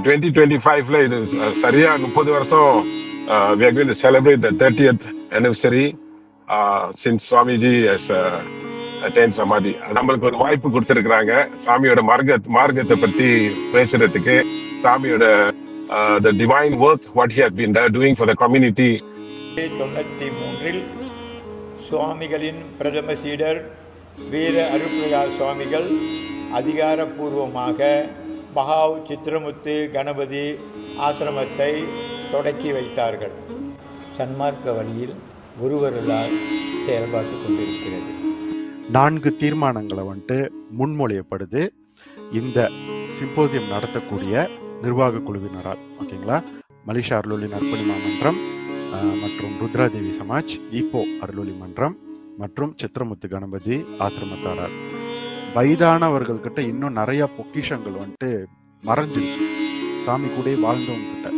2025ல இது சரியா 30 வருஷம் we are going to celebrate the 30th anniversary since Swamiji has attained Samadhi. நம்மளுக்கு ஒரு வாய்ப்பு கொடுத்திருக்கிறாங்க சாமியோட மார்க்கத்தை பத்தி பேசுறதுக்கு, சாமியோட the divine work what he has been doing for the community. 93 சுவாமிகளின் பிரதம சீடர் வீர அருள்பிரகாஷ் சுவாமிகள் அதிகாரப்பூர்வமாக மகாவ் சித்திரமுத்து கணபதி ஆசிரமத்தை தொடக்கி வைத்தார்கள். சன்மார்க்க வழியில் குருவருளால் செயல்பாட்டு கொண்டிருக்கிறது. 4 தீர்மானங்களை முன்மொழியப்படுது இந்த சிம்போசியம் நடத்தக்கூடிய நிர்வாக குழுவினரால். ஓகேங்களா? மலேசியா அருளொளி நற்பணி மாமன்றம் மற்றும் ருத்ராதேவி சமாஜ், ஈப்போ அருளொளி மன்றம் மற்றும் சித்திரமுத்து கணபதி ஆசிரமத்தாரார். வயதானவர்கள்கிட்ட இன்னும் நிறைய பொக்கிஷங்கள் மறைஞ்சிருக்கு சாமி கூட வாழ்ந்தவங்க கிட்ட.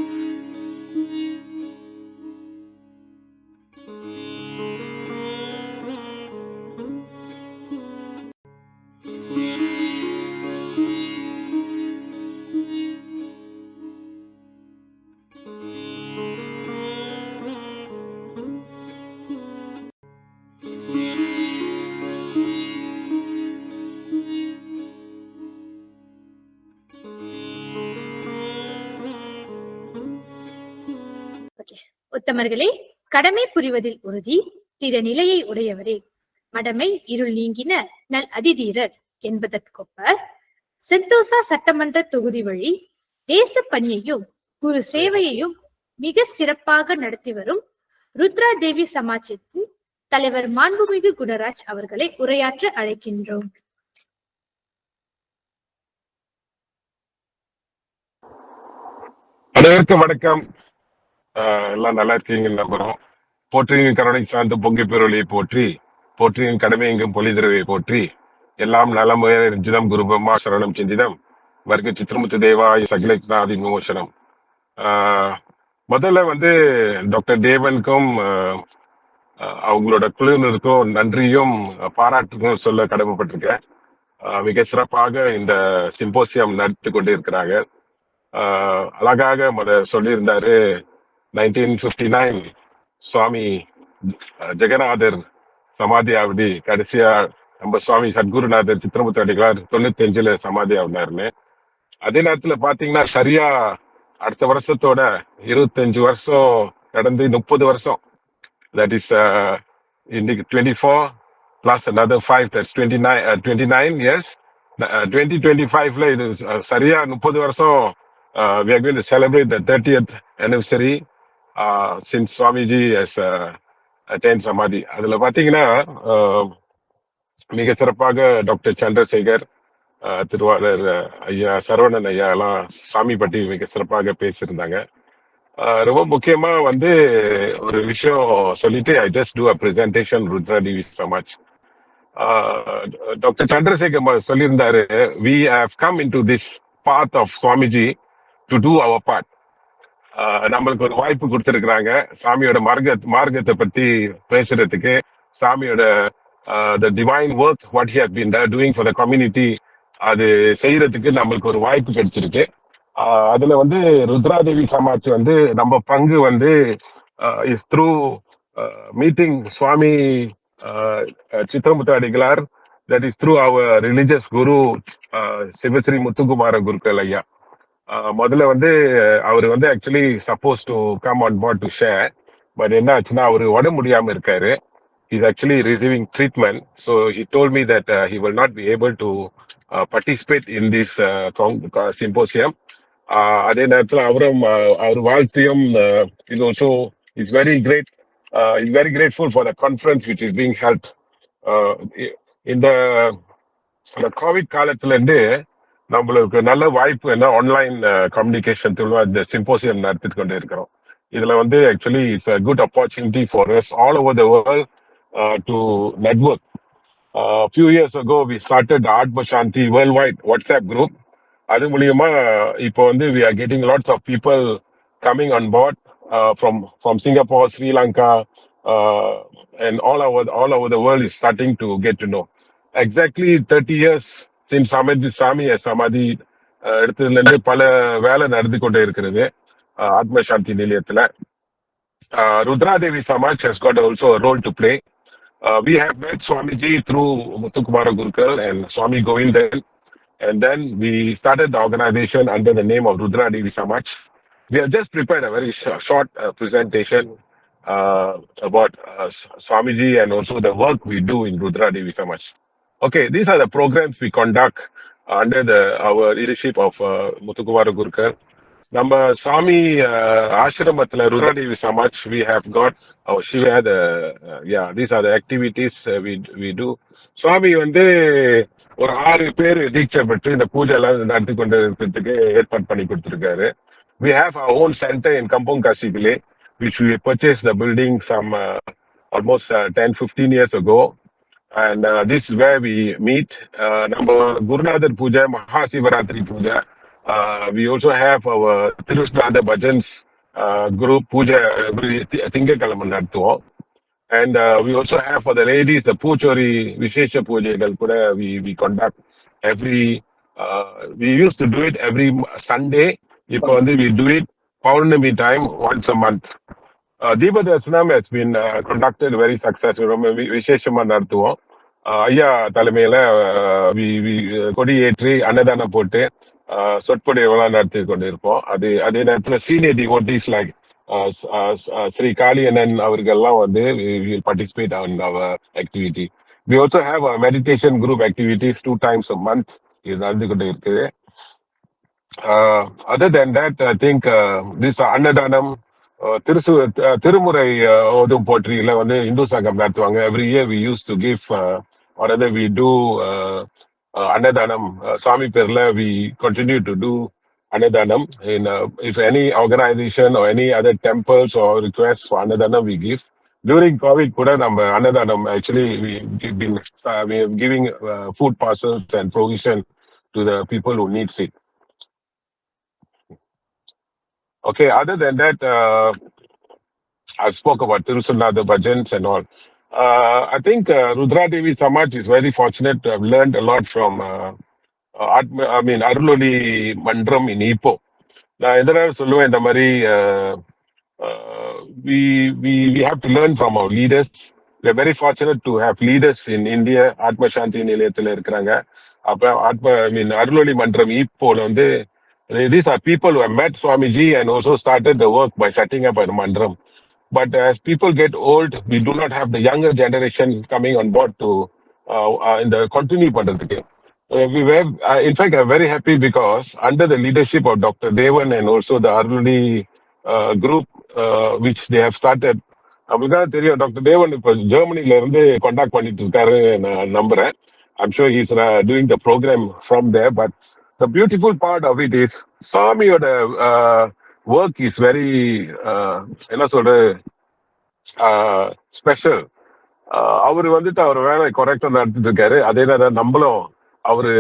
உத்தமர்களே, கடமை புரிவதில் உறுதி திற நிலையை உடையவரே, மடமை இருள் நீங்கின நல் அதிதீரர் என்பதற்கொப்ப செந்தோசா சட்டமன்ற தொகுதி வழி தேச பணியையும் குரு சேவையையும் மிக சிறப்பாக நடத்தி வரும் ருத்ரா தேவி சமாஜத்தின் தலைவர் மாண்புமிகு குணராஜ் அவர்களை உரையாற்ற அழைக்கின்றோம். அனைவருக்கும் வணக்கம். எல்லாம் நல்லா இருக்கீங்கன்னு நம்புறோம். போற்றியின் கருணை சார்ந்த பொங்கி பெருளியை போற்றி, போற்றியின் கடமை எங்கும் பொலிதிரவை போற்றி, எல்லாம் நலமுய ரஞ்சிதம் குரு பிரம்மா சரணம் சிந்திதம் வர்க்க சித்திரமுத்து தேவாய சகிலக்னாதி விமோசனம். முதல்ல டாக்டர் தேவனுக்கும் அவங்களோட குழுவினருக்கும் நன்றியும் பாராட்டுக்கும் சொல்ல கடமைப்பட்டிருக்கேன். மிக சிறப்பாக இந்த சிம்போசியம் நடத்தி கொண்டு இருக்கிறாங்க. அழகாக சொல்லியிருந்தாரு, 1959 சுவாமி ஜெகநாதர் சமாதி ஆவடி, கடைசியா நம்ம சுவாமி சத்குருநாதர் சித்திரமுத்து அடிகளார் 95ல சமாதி ஆகுனாருன்னு. அதே நேரத்துல பாத்தீங்கன்னா சரியா அடுத்த வருஷத்தோட 25 வருஷம் கடந்து 30 வருஷம், that is இன்னைக்கு 24 plus another 5, that's 29 years. 2025ல இது சரியா 30 வருஷம் we are going to celebrate the 30th anniversary since Swamiji has attained Samadhi. அதுல பாத்தீங்கன்னா மிக சிறப்பாக டாக்டர் சந்திரசேகர், திருவாளர் ஐயா சரவணன் ஐயா எல்லாம் சாமி பற்றி மிக சிறப்பாக பேசியிருந்தாங்க. ரொம்ப முக்கியமா ஒரு விஷயம் சொல்லிட்டு I just do a presentation Rudra Devi Samaj. Doctor Chandrasekhar சொல்லியிருந்தாரு, we have come into this path of Swamiji to do our part. நம்மளுக்கு ஒரு வாய்ப்பு கொடுத்திருக்கிறாங்க சாமியோட மார்க்கத்தை பத்தி பேசுறதுக்கு, சாமியோட the divine work what he has been doing for the community அது செய்யறதுக்கு நம்மளுக்கு ஒரு வாய்ப்பு கிடைச்சிருக்கு. அதுல ருத்ராதேவி சமாஜ் நம்ம பங்கு is through meeting Swami சித்திரமுத்து Adigalar, that is through our religious guru Sivasri Muthukumara குருக்கள் ஐயா. முதல்ல அவரு actually suppose to come on board to share, but என்ன ஆச்சுன்னா அவரு உடம்பு முடியாம இருக்காரு. He's actually receiving treatment, so he told me that he will not be able to participate in this symposium. அதே நேரத்துல அவர் வாழ்த்தையும் is also is very grateful for the conference which is being held. இந்த Covid காலத்துல இருந்து நம்மளுக்கு நல்ல வாய்ப்பு online communication இந்த symposium நடத்திட்டு கொண்டு இருக்கிறோம். இதுல actually it's a good opportunity for us all over the world to network. Few years ago we started the Atma Shanti worldwide WhatsApp group. அது மூலியமா இப்போ we are getting lots of people coming on board from Singapore, Sri Lanka, and all over the world is starting to get to know. Exactly 30 years since Swami has Samadhi, எடுத்ததுல இருந்து பல வேலை நடந்து கொண்டே இருக்கிறது ஆத்ம சாந்தி நிலையத்துல. Rudra Devi Samaj has got also a role to play. We have met Swamiji through Muthukumara Gurukul and Swami Govindan, and then we started the organization under the name of Rudra Devi Samaj. We have just prepared a very short presentation about Swamiji and also the work we do in Rudra Devi Samaj. Okay, these are the programs we conduct under our leadership of Muthukumara Gurukul. நம்ம சாமி ஆசிரமத்துல Rudradevi Samaj we have got our Shiva these are the activities we do. சுவாமி வந்து ஒரு 6 பேர் தீட்சை பெற்று இந்த பூஜை எல்லாம் நடத்தி கொண்டு இருக்கிறதுக்கு ஏற்பாடு பண்ணி கொடுத்திருக்காரு. We have our own center in Kampong Kasibile, which we purchased the building some almost 10-15 years ago. And this is where we meet. நம்ம குருநாதர் பூஜை, மகாசிவராத்திரி பூஜை. We also have our Tirusnada Bhajans group puja every Tingakalama நடத்துவோம். And we also have for the ladies the Puchori Vishesha Pujagal kuda we conduct every we used to do it every Sunday. Ipo வந்து we do it Paurnami time once a month. Deepa Darshanam has been conducted very successful. விசேஷமா நடத்துவோம். ஐயா தலைமையில கொடி ஏற்றி அன்னதானம் போட்டு சொற்பொழிவெல்லாம் நடத்தி கொண்டிருப்போம். அதே நேரத்தில் senior devotees like Shri Kaliannan அவர்கள்லாம் வந்து பார்ட்டிசிபேட் ஆன் அவர் activity. We also have a meditation group activities 2 times a month. இது நடந்து கொண்டு இருக்குது. Other than that, I think this அன்னதானம் திருமுறை ஓதும் போற்றியில வந்து இந்து சங்கம் நடத்துவாங்க. Every year we used to give or rather we do Annadanam, Swami Perla, we continue to do Annadanam. If any organization or any other temples or requests for Annadanam, we give. During COVID, Annadanam, actually, we've been giving food parcels and provision to the people who need it. Okay, other than that, I spoke about Tirusnada Bhajans and all. I think Rudra Devi Samaj is very fortunate to have learned a lot from Aruloli Mandram in Ipoh. நான் எதனால சொல்லுவேன் இந்த மாதிரி we have to learn from our leaders. We are very fortunate to have leaders in India. ஆத்ம சாந்தி நிலையத்துல இருக்கிறாங்க. அப்ப அருளொளி மன்றம் ஈப்போல வந்து these are people who have met Swamiji and also started the work by setting up a mandram. But as people get old, we do not have the younger generation coming on board to in the continue பண்றதுக்கு. In fact, I'm very happy because under the leadership of Dr. Devan and also the Aruloli group, which they have started, அப்படிதான் தெரியும் doctor தேவன் இப்போ ஜெர்மனில இருந்து contact பண்ணிட்டு இருக்காரு நான் நம்புறேன். I'm sure he's doing the program from there. But the beautiful part of it is Swamiயோட work is very என்ன சொல்ற ஸ்பெஷல். அவரு வந்துட்டு அவர் வேலை கரெக்டா நடத்திட்டு இருக்காரு. அதே நேரம் நம்மளும் அவரு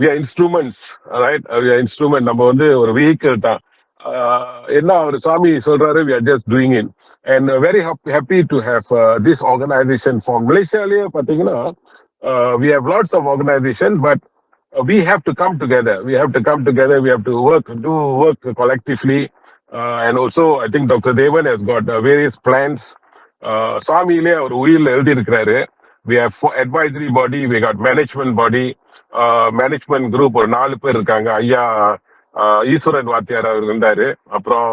we are instruments, right? We are instrument. நம்ம வந்து ஒரு vehicle தான். என்ன அவர் சாமி சொல்றாரு, we are just doing it. And very happy to have this organization from Malaysia-லயே பாத்தீங்கன்னா we have lots of organizations, but we have to come together. We have to do work collectively. And also, I think Dr. Devan has got various plans. Swamiile அவர் உயிரில் எழுதி இருக்கிறாரு. We have advisory body, we got management body, management group ஒரு 4 பேர் இருக்காங்க. ஐயா ஈஸ்வரன் வாத்தியார் அவர் இருந்தாரு. அப்புறம்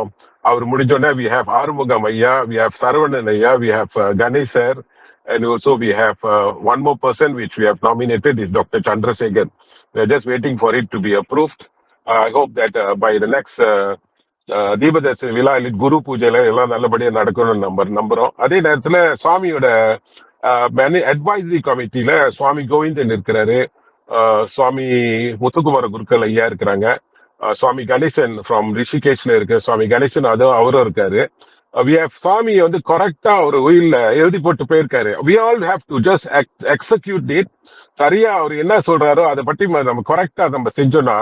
அவர் முடிஞ்சோடனே we have ஆறுமுகம் ஐயா, we have சரவணன் ஐயா, we have Ganesh sir, and also we have one more person which we have nominated is Dr. Chandrasekhar. We are just waiting for it to be approved. I hope that by the next தீபதர்ஷி விழா குரு பூஜையில எல்லாம் நல்லபடியா நடக்கணும்னு நம்புறோம். அதே நேரத்துல சுவாமியோட advisory கமிட்டியில சுவாமி கோவிந்தன் இருக்கிறாரு, சுவாமி முத்துக்குமார குருக்கள் ஐயா இருக்கிறாங்க, சுவாமி கணேசன் ஃப்ரம் ரிஷிகேஷ்ல இருக்கு, சுவாமி கணேசன் அவரும் இருக்காரு. சுவாமி வந்து கரெக்டா ஒரு உயிரில எழுதி போட்டு போயிருக்காரு. we all have to just execute it. சரியா அவர் என்ன சொல்றாரோ அதை பற்றி நம்ம கரெக்டா நம்ம செஞ்சோம்னா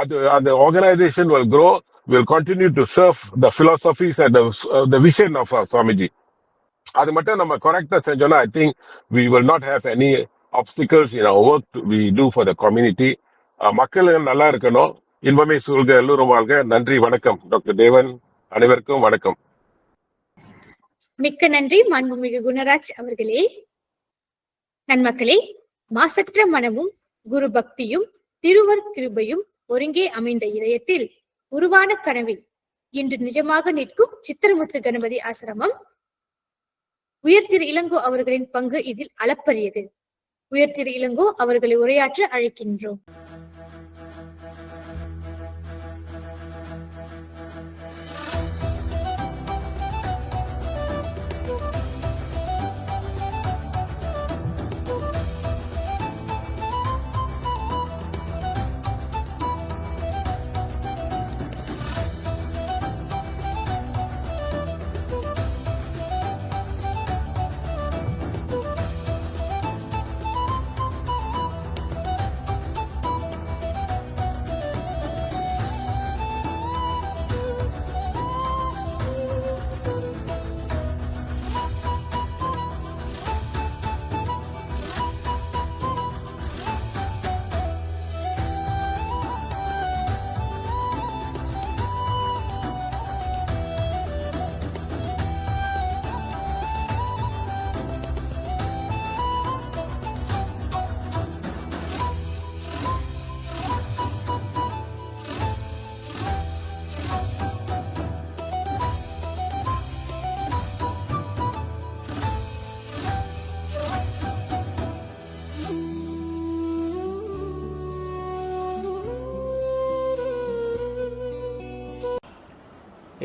அது அந்த organisation will grow, will continue to serve the philosophies and the vision of Swamiji. அது மட்டும் நம்ம கரெக்டா செஞ்சோம்னா I think we will not have any obstacles in our work we do for the community. மக்கள் நல்லா இருக்கணும். இன்பமே சூழ்க எல்லோரும் வாழ்க. நன்றி, வணக்கம். டாக்டர் தேவன், அனைவருக்கும் வணக்கம். மிக்க நன்றி மாண்புமிகு குணராஜ் அவர்களே. நன்மக்களே, மாசற்ற மனமும் குரு பக்தியும் திருவர் கிருபையும் ஒருங்கே அமைந்த இதயத்தில் உருவான கனவில் இன்று நிஜமாக நிற்கும் சித்திரமுத்து கணபதி ஆசிரமம். உயர் திரு இளங்கோ அவர்களின் பங்கு இதில் அளப்பரியது. உயர் திரு இளங்கோ அவர்களை உரையாற்ற அழைக்கின்றோம்.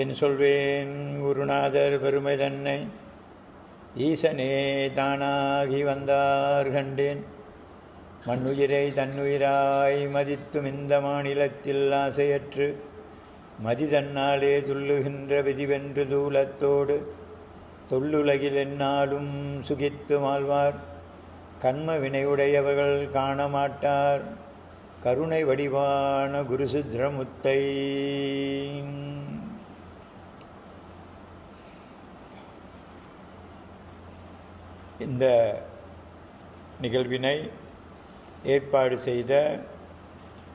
என் சொல்வேன் குருநாதர் பெருமை தன்னை ஈசனே தானாகி வந்தார் கண்டேன். மண்ணுயிரை தன்னுயிராய் மதித்தும் இந்த மாநிலத்தில் ஆசையற்று மதி தன்னாலே துள்ளுகின்ற விதிவென்று தூலத்தோடு தொல்லுலகில் எந்நாளும் சுகித்து வாழ்வார். கண்ம வினையுடையவர்கள் காணமாட்டார் கருணை வடிவான குரு சித்திரமுத்தை. இந்த நிகழ்வினை ஏற்பாடு செய்த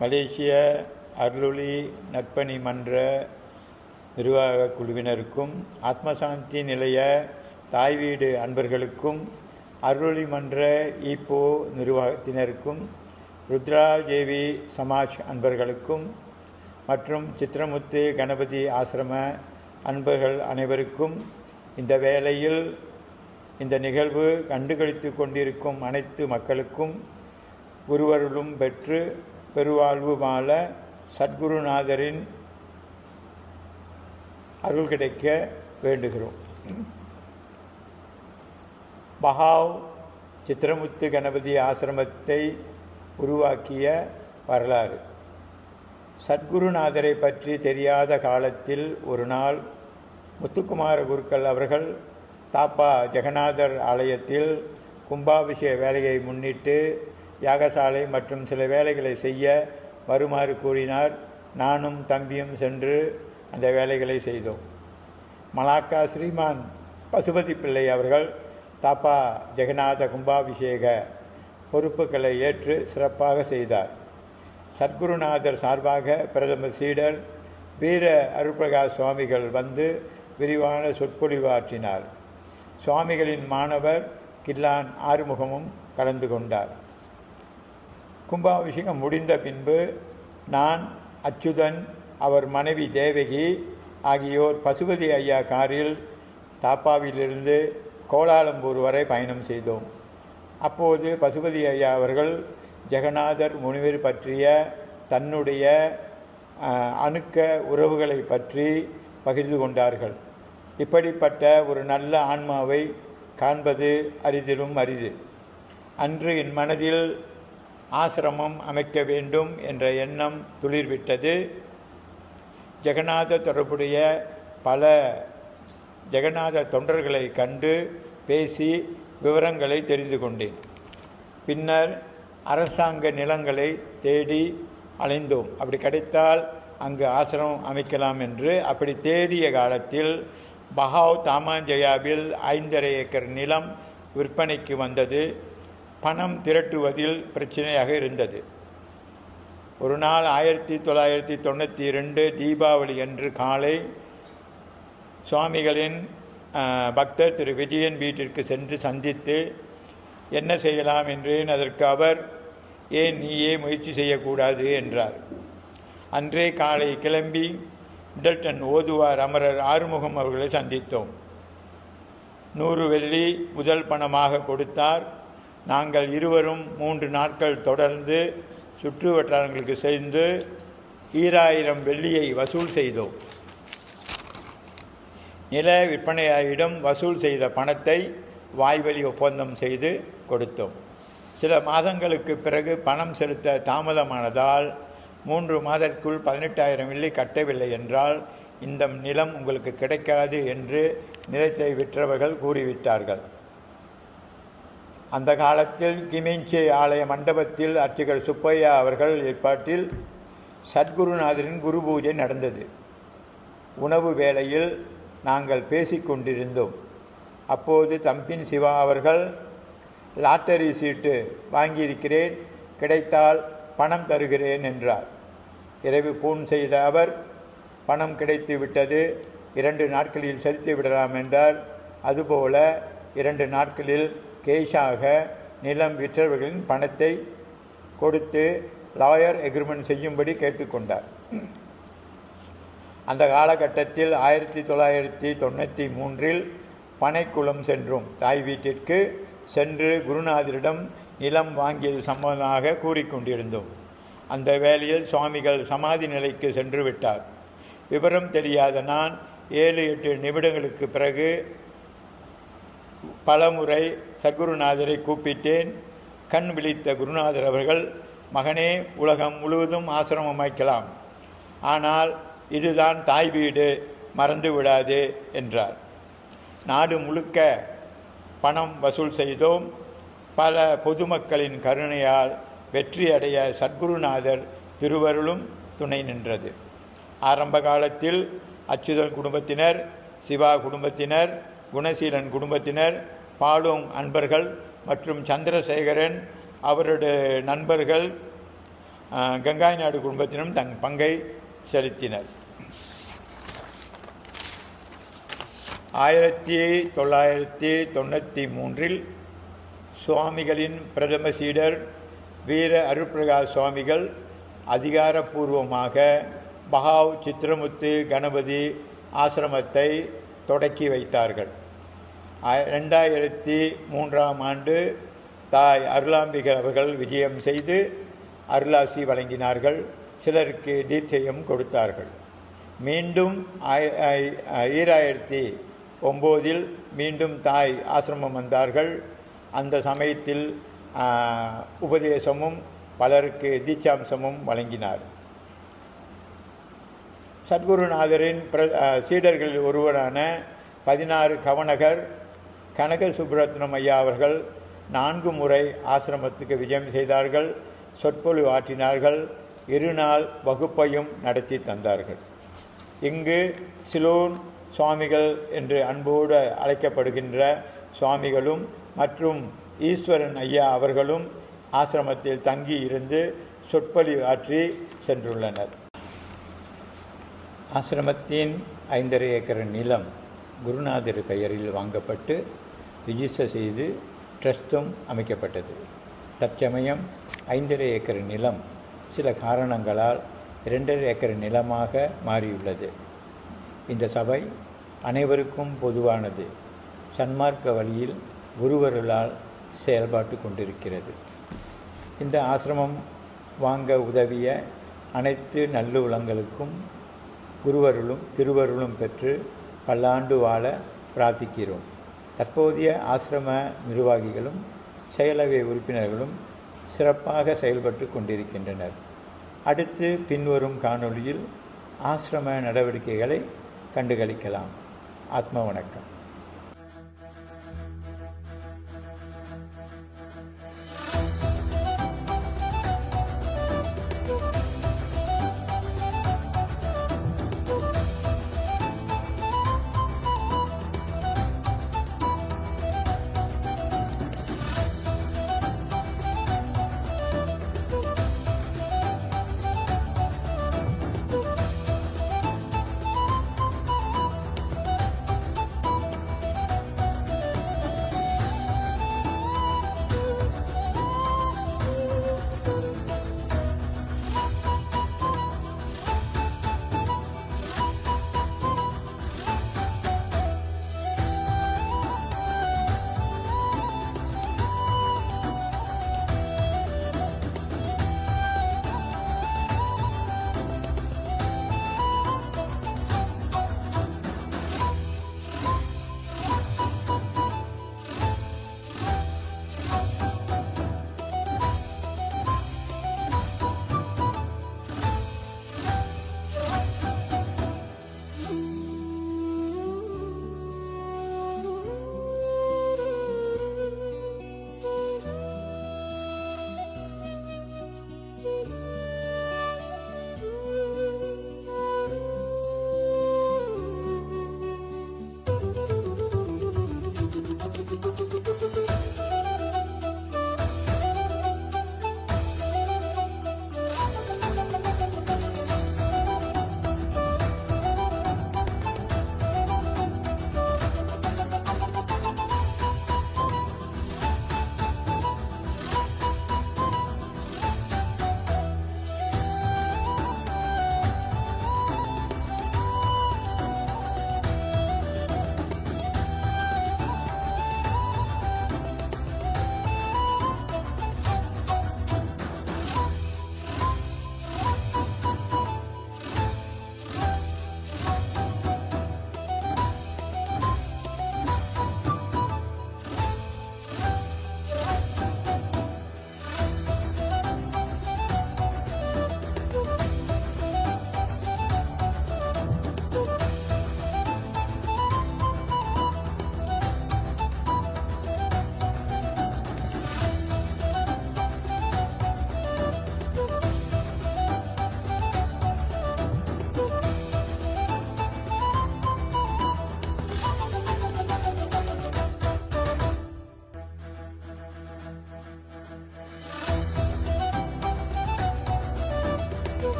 மலேசிய அருளொளி நற்பணி மன்ற நிர்வாக குழுவினருக்கும், ஆத்மசாந்தி நிலைய தாய் வீடு அன்பர்களுக்கும், அருளொளி மன்ற ஈப்போ நிர்வாகத்தினருக்கும், ருத்ரா தேவி சமாஜ் அன்பர்களுக்கும் மற்றும் சித்திரமுத்து கணபதி ஆசிரம அன்பர்கள் அனைவருக்கும் இந்த வேளையில் இந்த நிகழ்வு கண்டுகளித்து கொண்டிருக்கும் அனைத்து மக்களுக்கும் குருவருளும் பெற்று பெருவாழ்வு வாழ சத்குருநாதரின் அருள் கிடைக்க வேண்டுகிறோம். பஹாவ் சித்திரமுத்து கணபதி ஆசிரமத்தை உருவாக்கிய வரலாறு. சத்குருநாதரை பற்றி தெரியாத காலத்தில் ஒரு நாள் முத்துக்குமார குருக்கள் அவர்கள் தாப்பா ஜெகநாதர் ஆலயத்தில் கும்பாபிஷேக வேலையை முன்னிட்டு யாகசாலை மற்றும் சில வேலைகளை செய்ய வருமாறு கூறினார். நானும் தம்பியும் சென்று அந்த வேலைகளை செய்தோம். மலாக்கா ஸ்ரீமான் பசுபதி பிள்ளை அவர்கள் தாப்பா ஜெகநாத கும்பாபிஷேக பொறுப்புகளை ஏற்று சிறப்பாக செய்தார். சத்குருநாதர் சார்பாக பிரதமர் சீடர் வீர அருள்பிரகாஷ் சுவாமிகள் வந்து விரிவான சொற்பொழிவாற்றினார். சுவாமிகளின் மாணவர் கில்லான் ஆறுமுகமும் கலந்து கொண்டார். கும்பாபிஷேகம் முடிந்த பின்பு நான், அச்சுதன், அவர் மனைவி தேவகி ஆகியோர் பசுபதி ஐயா காரில் தாப்பாவிலிருந்து கோலாலம்பூர் வரை பயணம் செய்தோம். அப்போது பசுபதி ஐயா அவர்கள் ஜெகநாதர் முனிவர் பற்றிய தன்னுடைய அணுக்க உறவுகளை பற்றி பகிர்ந்து கொண்டார்கள். இப்படிப்பட்ட ஒரு நல்ல ஆன்மாவை காண்பது அரிதிலும் அரிது. அன்று என் மனதில் ஆசிரமம் அமைக்க வேண்டும் என்ற எண்ணம் துளிர்விட்டது. ஜெகநாத தொடர்புடைய பல ஜெகநாத தொண்டர்களை கண்டு பேசி விவரங்களை தெரிந்து கொண்டேன். பின்னர் அரசாங்க நிலங்களை தேடி அலைந்தோம். அப்படி கிடைத்தால் அங்கு ஆசிரமம் அமைக்கலாம் என்று. அப்படி தேடிய காலத்தில் பஹாவ் தாமாஞ்சயாவில் 5.5 ஏக்கர் நிலம் விற்பனைக்கு வந்தது. பணம் திரட்டுவதில் பிரச்சனையாக இருந்தது. ஒரு நாள் 1992 தீபாவளி அன்று காலை சுவாமிகளின் பக்தர் திரு விஜயன் வீட்டிற்கு சென்று சந்தித்து என்ன செய்யலாம் என்றேன். அதற்கு அவர், ஏன் நீயே முயற்சி செய்யக்கூடாது என்றார். அன்றே காலை கிளம்பி மிடல்டன் ஓதுவார் அமரர் ஆறுமுகம் அவர்களை சந்தித்தோம். 100 வெள்ளி முதல் பணமாக கொடுத்தார். நாங்கள் இருவரும் 3 நாட்கள் தொடர்ந்து சுற்று வட்டாரங்களுக்கு சேர்ந்து 2000 வெள்ளியை வசூல் செய்தோம். நில விற்பனையாயிடம் வசூல் செய்த பணத்தை வாய்வழி ஒப்பந்தம் செய்து கொடுத்தோம். சில மாதங்களுக்கு பிறகு பணம் செலுத்த தாமதமானதால் 3 மாதத்திற்குள் 18,000 வெள்ளி கட்டவில்லை என்றால் இந்த நிலம் உங்களுக்கு கிடைக்காது என்று நிலத்தை விற்றவர்கள் கூறிவிட்டார்கள். அந்த காலத்தில் கிமிஞ்சே ஆலய மண்டபத்தில் அர்ச்சகர் சுப்பையா அவர்கள் ஏற்பாட்டில் சத்குருநாதரின் குரு பூஜை நடந்தது. உணவு வேளையில் நாங்கள் பேசிக்கொண்டிருந்தோம். அப்போது தம்பின் சிவா அவர்கள், லாட்டரி சீட்டு வாங்கியிருக்கிறேன், கிடைத்தால் பணம் தருகிறேன் என்றார். இரவு போன் செய்த அவர், பணம் கிடைத்து விட்டது, 2 நாட்களில் செலுத்தி விடலாம் என்றார். அதுபோல 2 நாட்களில் கேஷாக நிலம் விற்றவர்களின் பணத்தை கொடுத்து லாயர் எக்ரிமெண்ட் செய்யும்படி கேட்டுக்கொண்டார். அந்த காலகட்டத்தில் 1993 பனைக்குளம் சென்றோம். தாய் வீட்டிற்கு சென்று குருநாதரிடம் நிலம் வியது சம்பந்தமாக கூறிக்கொண்டிருந்தோம். அந்த வேளையில் சுவாமிகள் சமாதி நிலைக்கு சென்று விட்டார். விவரம் தெரியாத நான் 7-8 நிமிடங்களுக்கு பிறகு பலமுறை சத்குருநாதரை கூப்பிட்டேன். கண் விழித்த குருநாதர் அவர்கள், மகனே, உலகம் முழுவதும் ஆசிரமம் அமைக்கலாம், ஆனால் இதுதான் தாய் வீடு, மறந்து விடாதே என்றார். நாடு முழுக்க பணம் வசூல் செய்தோம். பல பொதுமக்களின் கருணையால் வெற்றி அடைய சத்குருநாதர் திருவருளும் துணை நின்றது. ஆரம்ப காலத்தில் அச்சுதன் குடும்பத்தினர், சிவா குடும்பத்தினர், குணசீலன் குடும்பத்தினர், பாலோங் அன்பர்கள் மற்றும் சந்திரசேகரன் அவருடைய நண்பர்கள் கங்காய் நாடு குடும்பத்தினரும் தன் பங்கை செலுத்தினர். 1993 சுவாமிகளின் பிரதம சீடர் வீர அருட்பிரகாஷ் சுவாமிகள் அதிகாரப்பூர்வமாக பஹாவ் சித்திரமுத்து கணபதி ஆசிரமத்தை தொடக்கி வைத்தார்கள். 2003ஆம் ஆண்டு தாய் அருளாம்பிகை அவர்கள் விஜயம் செய்து அருளாசி வழங்கினார்கள். சிலருக்கு தீட்சையும் கொடுத்தார்கள். மீண்டும் 2009 மீண்டும் தாய் ஆசிரமம் வந்தார்கள். அந்த சமயத்தில் உபதேசமும் பலருக்கு தீட்சாம்சமும் வழங்கினார். சத்குருநாதரின் சீடர்களில் ஒருவரான 16 கவனகர் கனக சுப்ரத்னம் ஐயா அவர்கள் 4 முறை ஆசிரமத்துக்கு விஜயம் செய்தார்கள். சொற்பொழிவு ஆற்றினார்கள். 2 நாள் வகுப்பையும் நடத்தி தந்தார்கள். இங்கு சிலோன் சுவாமிகள் என்று அன்போடு அழைக்கப்படுகின்ற சுவாமிகளும் மற்றும் ஈஸ்வரன் ஐயா அவர்களும் ஆசிரமத்தில் தங்கி இருந்து சொற்பொழிவு ஆற்றி சென்றுள்ளனர். ஆசிரமத்தின் 5.5 ஏக்கர் நிலம் குருநாதர் பெயரில் வாங்கப்பட்டு ரிஜிஸ்டர் செய்து ட்ரஸ்டும் அமைக்கப்பட்டது. தற்சமயம் 5.5 ஏக்கர் நிலம் சில காரணங்களால் 2.5 ஏக்கர் நிலமாக மாறியுள்ளது. இந்த சபை அனைவருக்கும் பொதுவானது. சன்மார்க்க வழியில் குருவருளால் செயல்பாட்டு கொண்டிருக்கிறது. இந்த ஆசிரமம் வாங்க உதவிய அனைத்து நல்லுள்ளங்களுக்கும் குருவருளும் திருவருளும் பெற்று பல்லாண்டு வாழ பிரார்த்திக்கிறோம். தற்போதைய ஆசிரம நிர்வாகிகளும் செயலவை உறுப்பினர்களும் சிறப்பாக செயல்பட்டு கொண்டிருக்கின்றனர். அடுத்து பின்வரும் காணொளியில் ஆசிரம நடவடிக்கைகளை கண்டுகளிக்கலாம். ஆத்ம வணக்கம்.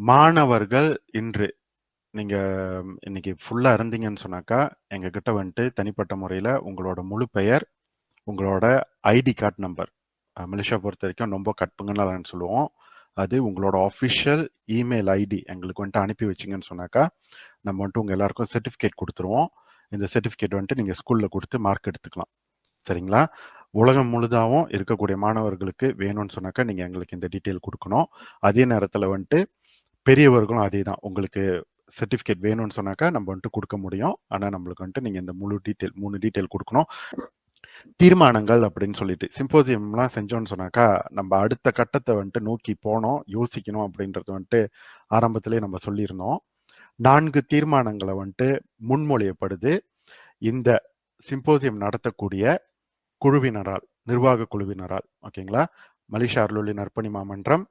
மாணவர்கள் இன்று நீங்க இன்னைக்கு ஃபுல்லா இருந்தீங்கன்னு சொன்னாக்கா எங்ககிட்ட வந்துட்டு தனிப்பட்ட முறையில் உங்களோட முழு பெயர், உங்களோட ஐடி கார்டு நம்பர், மலேசியா பொறுத்த வரைக்கும் ரொம்ப கட்டுங்கன்னு சொல்லுவோம், அது உங்களோட அஃபிஷியல் இமெயில் ஐடி எங்களுக்கு வந்துட்டு அனுப்பி வச்சிங்கன்னு சொன்னாக்கா நம்ம வந்துட்டு உங்கள் எல்லாருக்கும் சர்டிஃபிகேட் கொடுத்துருவோம். இந்த சர்டிஃபிகேட் வந்துட்டு நீங்கள் ஸ்கூலில் கொடுத்து மார்க் எடுத்துக்கலாம். சரிங்களா? உலகம் முழுதாவும் இருக்கக்கூடிய மாணவர்களுக்கு வேணும்னு சொன்னாக்கா நீங்கள் எங்களுக்கு இந்த டீட்டெயில் கொடுக்கணும். அதே நேரத்தில் வந்துட்டு பெரியவர்களும் அதே தான். உங்களுக்கு சர்டிஃபிகேட் வேணும்னு சொன்னாக்கா நம்ம வந்துட்டு கொடுக்க முடியும். ஆனால் நம்மளுக்கு வந்துட்டு நீங்கள் இந்த முழு டீட்டெயில் 3 டீட்டெயில் கொடுக்கணும். தீர்மானங்கள் அப்படின்னு சொல்லிட்டு சிம்போசியம்லாம் செஞ்சோன்னு சொன்னாக்கா நம்ம அடுத்த கட்டத்தை வந்துட்டு நோக்கி போனோம், யோசிக்கணும் அப்படின்றது வந்துட்டு ஆரம்பத்திலே நம்ம சொல்லியிருந்தோம். 4 தீர்மானங்களை வந்துட்டு முன்மொழியப்படுது இந்த சிம்போசியம் நடத்தக்கூடிய குழுவினரால், நிர்வாக குழுவினரால். ஓகேங்களா? மலேசியா அருளொளி நற்பணி மாமன்றம்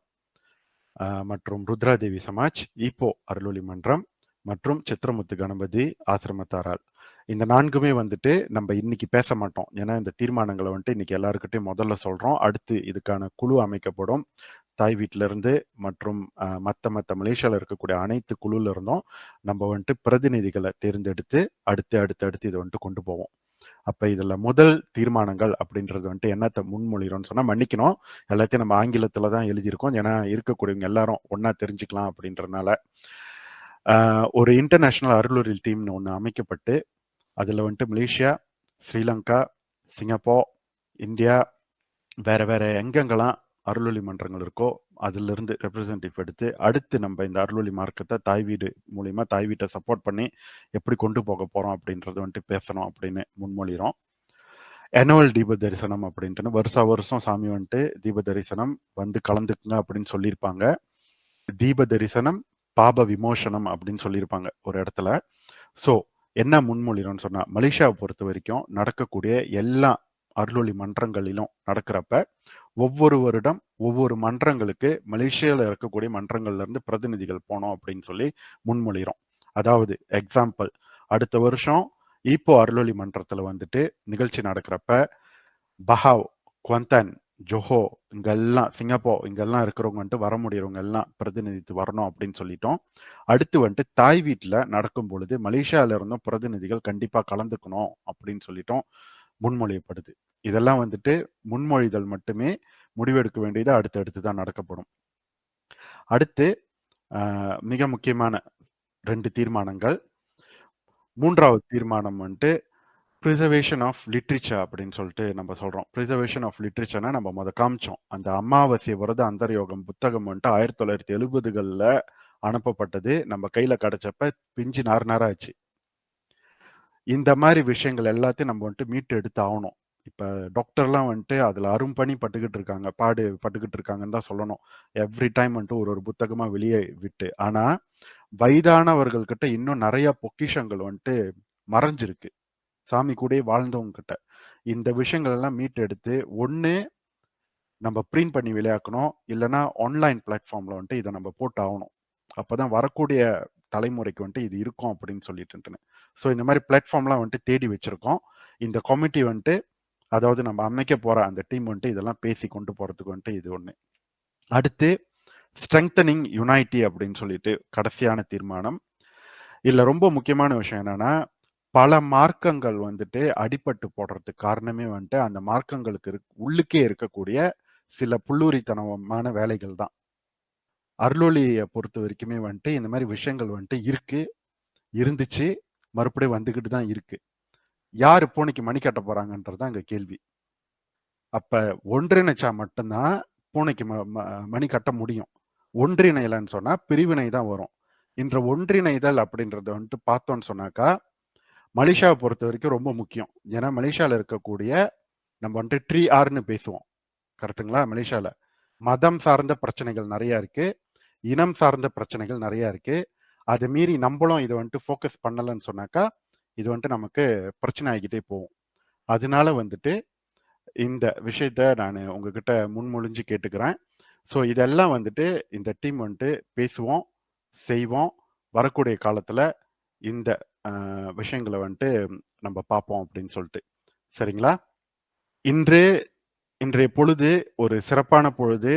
மற்றும் ருத்ராதேவி சமாஜ், ஈப்போ அருளொளி மன்றம் மற்றும் சித்திரமுத்து கணபதி ஆசிரமத்தாரால். இந்த 4மே வந்துட்டு நம்ம இன்னைக்கு பேச மாட்டோம். ஏன்னா இந்த தீர்மானங்களை வந்துட்டு இன்னைக்கு எல்லாருக்கிட்டையும் முதல்ல சொல்றோம். அடுத்து இதுக்கான குழு அமைக்கப்படும். தாய் வீட்டில இருந்து மற்றும் மற்ற மலேசியாவில் இருக்கக்கூடிய அனைத்து குழுல இருந்தும் நம்ம வந்துட்டு பிரதிநிதிகளை தேர்ந்தெடுத்து அடுத்து இதை வந்துட்டு கொண்டு போவோம். அப்ப இதுல முதல் தீர்மானங்கள் அப்படின்றது வந்துட்டு என்னத்தை முன்மொழிகிறோம்னு சொன்னா, மன்னிக்கணும், எல்லாத்தையும் நம்ம ஆங்கிலத்துல தான் எழுதியிருக்கோம். ஏன்னா இருக்கக்கூடியவங்க எல்லாரும் ஒன்னா தெரிஞ்சுக்கலாம் அப்படின்றதுனால. ஒரு இன்டர்நேஷனல் அருளுரி டீம்னு ஒன்று அமைக்கப்பட்டு அதுல வந்துட்டு மலேசியா, ஸ்ரீலங்கா, சிங்கப்பூர், இந்தியா, வேற எங்கெங்கெல்லாம் அருளொளி மன்றங்கள் இருக்கோ அதுல இருந்து ரெப்ரசன்டேட்டிவ் எடுத்து அடுத்து நம்ம இந்த அருளொளி மார்க்கத்தை தாய் வீடு மூலியமா தாய் வீட்டை சப்போர்ட் பண்ணி எப்படி கொண்டு போக போறோம் அப்படின்றத வந்துட்டு பேசணும் அப்படின்னு முன்மொழிகிறோம். ஆனுவல் தீப தரிசனம் அப்படின்ட்டு வருஷம் சாமி வந்துட்டு தீப தரிசனம் வந்து கலந்துக்குங்க அப்படின்னு சொல்லியிருப்பாங்க. தீப தரிசனம் பாப விமோசனம் அப்படின்னு சொல்லியிருப்பாங்க ஒரு இடத்துல. ஸோ என்ன முன்மொழிகிறோம்னு சொன்னா, மலேசியாவை பொறுத்த வரைக்கும் நடக்கக்கூடிய எல்லா அருளொளி மன்றங்களிலும் நடக்கிறப்ப ஒவ்வொரு வருடம் ஒவ்வொரு மன்றங்களுக்கு மலேசியாவில் இருக்கக்கூடிய மன்றங்கள்ல இருந்து பிரதிநிதிகள் போனோம் அப்படின்னு சொல்லி முன்மொழிகிறோம். அதாவது எக்ஸாம்பிள், அடுத்த வருஷம் ஈப்போ அருளொளி மன்றத்துல வந்துட்டு நிகழ்ச்சி நடக்கிறப்ப பஹாவ், குவந்தன், ஜோஹோ இங்கெல்லாம், சிங்கப்பூர் இங்கெல்லாம் இருக்கிறவங்க வந்துட்டு வர முடியறவங்க எல்லாம் பிரதிநிதித்து வரணும் அப்படின்னு சொல்லிட்டோம். அடுத்து வந்துட்டு தாய் வீட்டில் நடக்கும் பொழுது மலேசியால இருந்தும் பிரதிநிதிகள் கண்டிப்பா கலந்துக்கணும் அப்படின்னு சொல்லிட்டோம், முன்மொழியப்படுது. இதெல்லாம் வந்துட்டு முன்மொழிதல் மட்டுமே, முடிவெடுக்க வேண்டியது அடுத்தடுத்து தான் நடக்கப்படும். அடுத்து மிக முக்கியமான 2 தீர்மானங்கள். 3வது தீர்மானம் வந்துட்டு ப்ரிசர்வேஷன் ஆஃப் லிட்ரேச்சர் அப்படின்னு சொல்லிட்டு நம்ம சொல்றோம். ப்ரிசர்வேஷன் ஆஃப் லிட்ரேச்சர்னா நம்ம காமிச்சோம். அந்த அமாவாசை விரத அந்தர்யோகம் புத்தகம் வந்துட்டு 1970களில் அனுப்பப்பட்டது. நம்ம கையில கிடைச்சப்ப பிஞ்சு நாராச்சு. இந்த மாதிரி விஷயங்கள் எல்லாத்தையும் நம்ம வந்துட்டு மீட்டு எடுத்து ஆகணும். இப்ப டாக்டர்லாம் வந்துட்டு அதுல அரும்பணி பட்டுக்கிட்டு இருக்காங்க, பட்டுக்கிட்டு இருக்காங்கன்னு தான் சொல்லணும். எவ்ரி டைம் வந்துட்டு ஒரு புத்தகமா வெளியே விட்டு. ஆனா வயதானவர்கள் கிட்ட இன்னும் நிறைய பொக்கிஷங்கள் வந்துட்டு மறைஞ்சிருக்கு, சாமி கூட வாழ்ந்தவங்க கிட்ட. இந்த விஷயங்கள் எல்லாம் மீட்டு எடுத்து ஒண்ணு நம்ம பிரிண்ட் பண்ணி விளையாக்கணும், இல்லைன்னா ஆன்லைன் பிளாட்ஃபார்ம்ல வந்துட்டு இதை நம்ம போட்டு ஆகணும். அப்பதான் வரக்கூடிய தலைமுறைக்கு வந்துட்டு இது இருக்கும் அப்படின்னு சொல்லிட்டு. ஸோ இந்த மாதிரி பிளாட்ஃபார்ம்லாம் வந்துட்டு தேடி வச்சிருக்கோம். இந்த கமிட்டி வந்துட்டு, அதாவது நம்ம அமைக்க போற அந்த டீம் வந்துட்டு இதெல்லாம் பேசி கொண்டு போறதுக்கு வந்துட்டு இது ஒண்ணு. அடுத்து ஸ்ட்ரெங்தனிங் யுனைட்டி அப்படின்னு சொல்லிட்டு கடைசியான தீர்மானம். இதுல ரொம்ப முக்கியமான விஷயம் என்னன்னா, பல மார்க்கங்கள் வந்துட்டு அடிபட்டு போடுறதுக்கு காரணமே வந்துட்டு அந்த மார்க்கங்களுக்கு உள்ளுக்கே இருக்கக்கூடிய சில புல்லூரித்தனமான வேலைகள் தான். அருளொளியை பொறுத்த வரைக்குமே வந்துட்டு இந்த மாதிரி விஷயங்கள் வந்துட்டு இருந்துச்சு, மறுபடியும் வந்துகிட்டு தான் இருக்கு. யாரு பூனைக்கு மணி கட்ட போறாங்கன்றதுதான் இங்க கேள்வி. அப்ப ஒன்றிணைச்சா மட்டும்தான் பூனைக்கு மணி கட்ட முடியும். ஒன்றிணையலன்னு சொன்னா பிரிவினை தான் வரும். இன்ற ஒன்றிணைதல் அப்படின்றத வந்துட்டு பார்த்தோன்னு சொன்னாக்கா மலேசியாவை பொறுத்த வரைக்கும் ரொம்ப முக்கியம். ஏன்னா மலேசியாவில் இருக்கக்கூடிய நம்ம வந்துட்டு 3Rன்னு பேசுவோம், கரெக்டுங்களா? மலேசியால மதம் சார்ந்த பிரச்சனைகள் நிறைய இருக்கு, இனம் சார்ந்த பிரச்சனைகள் நிறைய இருக்கு. அதை மீறி நம்மளும் இதை வந்துட்டு ஃபோக்கஸ் பண்ணலன்னு சொன்னாக்கா இது வந்துட்டு நமக்கு பிரச்சனை ஆகிக்கிட்டே போகும். அதனால வந்துட்டு இந்த விஷயத்த நான் உங்ககிட்ட முன்மொழிஞ்சு கேட்டுக்கிறேன். ஸோ இதெல்லாம் வந்துட்டு இந்த டீம் வந்துட்டு பேசுவோம், செய்வோம். வரக்கூடிய காலத்துல இந்த விஷயங்களை வந்துட்டு நம்ம பார்ப்போம் அப்படின்னு சொல்லிட்டு. சரிங்களா? இன்றைய பொழுது ஒரு சிறப்பான பொழுது,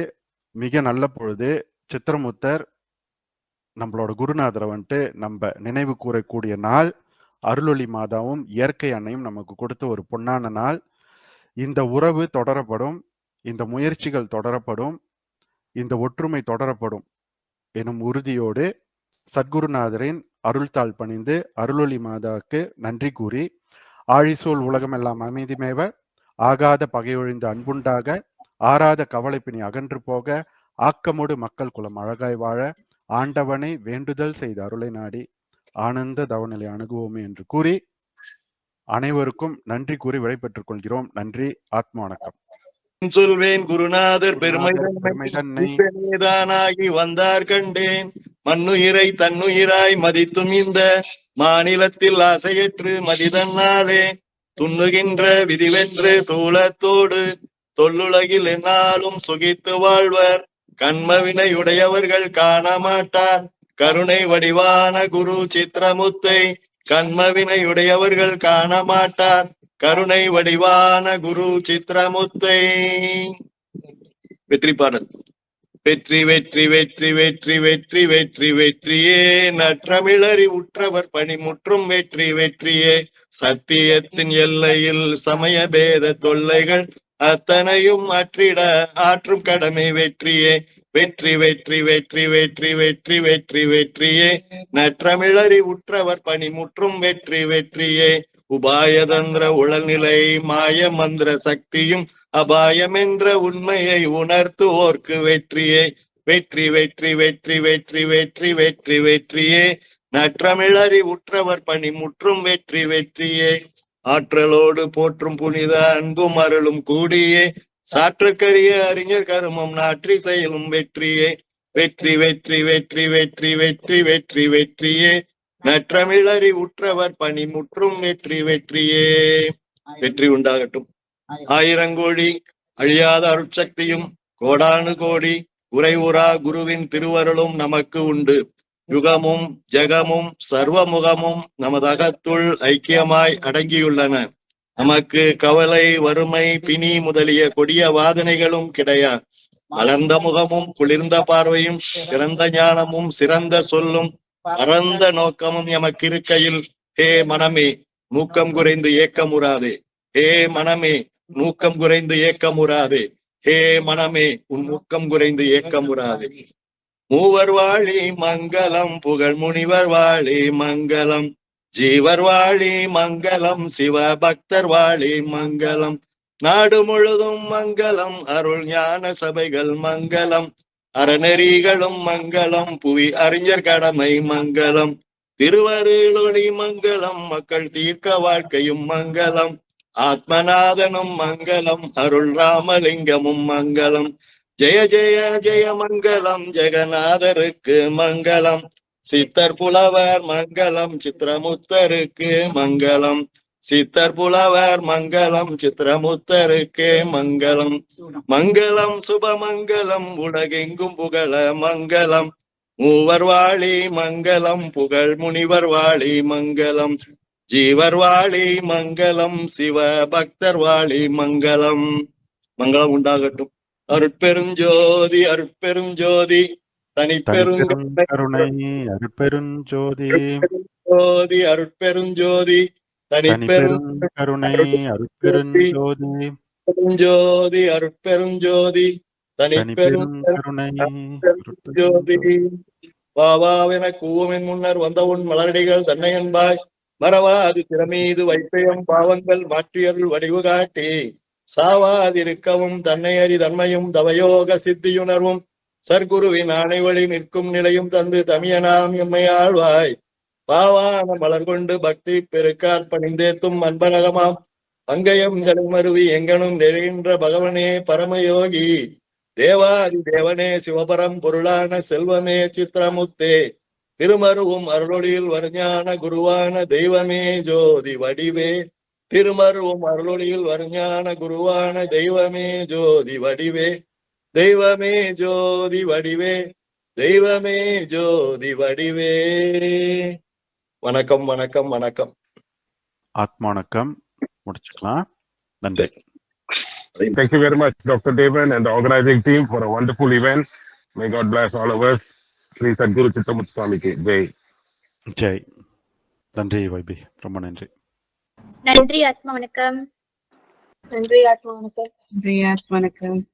மிக நல்ல பொழுது. சித்திரமுத்தர் நம்மளோட குருநாதரை வந்துட்டு நம்ம நினைவு கூறக்கூடிய நாள். அருளொளி மாதாவும் இயற்கை அன்னையும் நமக்கு கொடுத்த ஒரு பொன்னான நாள். இந்த உறவு தொடரப்படும், இந்த முயற்சிகள் தொடரப்படும், இந்த ஒற்றுமை தொடரப்படும் எனும் உறுதியோடு சத்குருநாதரின் அருள்தாள் பணிந்து அருளொளி மாதாவுக்கு நன்றி கூறி, ஆழிசூழ் உலகமெல்லாம் அமைதிமேவ, ஆகாத பகையொழிந்து அன்புண்டாக, ஆறாத கவலைப்பினி அகன்று போக, ஆக்கமோடு மக்கள் குலம் அழகாய் வாழ, ஆண்டவனை வேண்டுதல் செய்த அருளை நாடி ஆனந்த தவநிலை அணுகுவோமே என்று கூறி அனைவருக்கும் நன்றி கூறி விடைபெற்றுக் கொள்கிறோம். நன்றி. ஆத்ம வணக்கம். சொல்வேன் குருநாதர் பெருமை தன்னை தானாகி வந்தார் கண்டேன். மண்ணுயிரை தன்னுயிராய் மதித்தும் இந்த மாநிலத்தில் ஆசையற்று மதிதன்னாலே துண்ணுகின்ற விதிவென்று தூளத்தோடு தொல்லுலகில் என்னாலும் சுகித்து வாழ்வர். கண்மவினையுடையவர்கள் காண மாட்டார் கருணை வடிவான குரு சித்திரமுத்தை. கண்மவினையுடையவர்கள் காண மாட்டார் கருணை வடிவான குரு சித்திரமுத்தை. வெற்றி பாடல். வெற்றி வெற்றி வெற்றி வெற்றி வெற்றி வெற்றி வெற்றியே, நற்றமிழறி உற்றவர் பணிமுற்றும் வெற்றி வெற்றியே. சத்தியத்தின் எல்லையில் சமய பேத தொல்லைகள் அத்தனையும் அற்றிட ஆற்றும் கடமை வெற்றியே. வெற்றி வெற்றி வெற்றி வெற்றி வெற்றி வெற்றி வெற்றியே, நற்றமிழறி உற்றவர் பணிமுற்றும் வெற்றி வெற்றியே. உபாயதந்திர உளநிலை மாய மந்திர சக்தியும் அபாயம் என்ற உண்மையை உணர்த்துவோர்க்கு வெற்றியே. வெற்றி வெற்றி வெற்றி வெற்றி வெற்றி வெற்றி வெற்றியே, நற்றமிழறி உற்றவர் பணிமுற்றும் வெற்றி வெற்றியே. ஆற்றலோடு போற்றும் புனித அன்பும் அருளும் கூடியே, சாற்றுக்கரிய அறிஞர் கருமம் நாற்றி செயலும் வெற்றியே. வெற்றி வெற்றி வெற்றி வெற்றி வெற்றி வெற்றி வெற்றியே, நற்றமிழறி உற்றவர் பணிமுற்றும் வெற்றி வெற்றியே. வெற்றி உண்டாகட்டும். ஆயிரங்கோடி அழியாத அருட்சக்தியும் கோடானு கோடி உரைவுறா குருவின் திருவருளும் நமக்கு உண்டு. யுகமும் ஜெகமும் சர்வமுகமும் நமதகத்துள் ஐக்கியமாய் அடங்கியுள்ளன. நமக்கு கவலை, வறுமை, பிணி முதலிய கொடிய வாதனைகளும் கிடையாது. மலர்ந்த முகமும் குளிர்ந்த பார்வையும் சிறந்த ஞானமும் சிறந்த சொல்லும் பரந்த நோக்கமும் எமக்கு இருக்கையில், ஹே மனமே நூக்கம் குறைந்து ஏக்கமுறாதே. ஹே மனமே நூக்கம் குறைந்து ஏக்கமுறாதே. ஹே மனமே உன் நூக்கம் குறைந்து ஏக்கமுறாதே. மூவர் வாழி மங்களம், புகழ் முனிவர் வாழி மங்களம், ஜீவர் வாழி மங்களம், சிவ பக்தர் வாழி மங்களம். நாடு முழுதும் மங்களம், அருள் ஞான சபைகள் மங்களம், அறநெறிகளும் மங்களம், புவி அறிஞர் கடமை மங்களம். திருவருளொளி மங்களம், மக்கள் தீர்க்க வாழ்க்கையும் மங்களம், ஆத்மநாதனும் மங்களம், அருள் ராமலிங்கமும் மங்களம். ஜெய ஜெய ஜெய மங்களம், ஜெகநாதருக்கு மங்களம், சித்தர் புலவர் மங்களம், சித்திரமுத்தருக்கு மங்களம், சித்தர் புலவர் மங்களம், சித்திரமுத்தருக்கு மங்களம். மங்களம் சுபமங்கலம், உலகெங்கும் புகழ மங்களம், மூவர் வாழி மங்களம், புகழ் முனிவர் வாழி மங்களம், ஜீவர் வாழி மங்களம், சிவ பக்தர் வாழி மங்களம். மங்களம் உண்டாகட்டும். அருட்பெருஞ்சோதி அருட்பெருஞ்சோதி தனிப்பெருங்கருணை அருட்பெருஞ்சோதி ஜோதி அருட்பெருஞ்சோதி தனிப்பெருங்கருணை அருட்பெருஞ்சோதி ஜோதி அருட்பெருஞ்சோதி தனிப்பெருங்கருணை ஜோதி. வாவாவென கூவமின் முன்னர் வந்த உன் மலரடிகள் தன்னை என்பாய் மறவாது திறமீது வைப்பயம் பாவங்கள் மாற்றியருள் வடிவு காட்டி சாவாதிருக்கவும் தன்னை அறி தன்மையும் தவயோக சித்தியுணர்வும் சர்க்குருவின் ஆணை வழி நிற்கும் நிலையும் தந்து தமியனாம் எம்மை ஆழ்வாய். பாவான மலர் கொண்டு பக்தி பெருக்கார் பணிந்தேத்தும் அன்பனகமாம் அங்கயம் மருவி எங்கனும் நிறைகின்ற பகவனே பரமயோகி தேவாதி தேவனே சிவபரம் பொருளான செல்வமே சித்திரமுத்தே திருமருவும் அருளொளியில் வருஞான குருவான தெய்வமே ஜோதி வடிவே. திருமருவும் அருளொளியில் வருஞான குருவான தெய்வமே ஜோதி வடிவே. தெய்வமே ஜோதி வடிவே, தெய்வமே ஜோதி வடிவே. வணக்கம் வணக்கம் வணக்கம். ஆத்மானக்கம் முடிச்சுக்கலாம். நன்றி. Thank you very much, Dr. Devan and the organizing team for a wonderful event. May God bless all of us. Sri Sadhguru சித்தமுத்து சுவாமிக்கு ஜெய். ஜெய். நன்றி வைபி, ரொம்ப நன்றி. நன்றி ஆத்மா வணக்கம். நன்றி ஆத்மா வணக்கம்.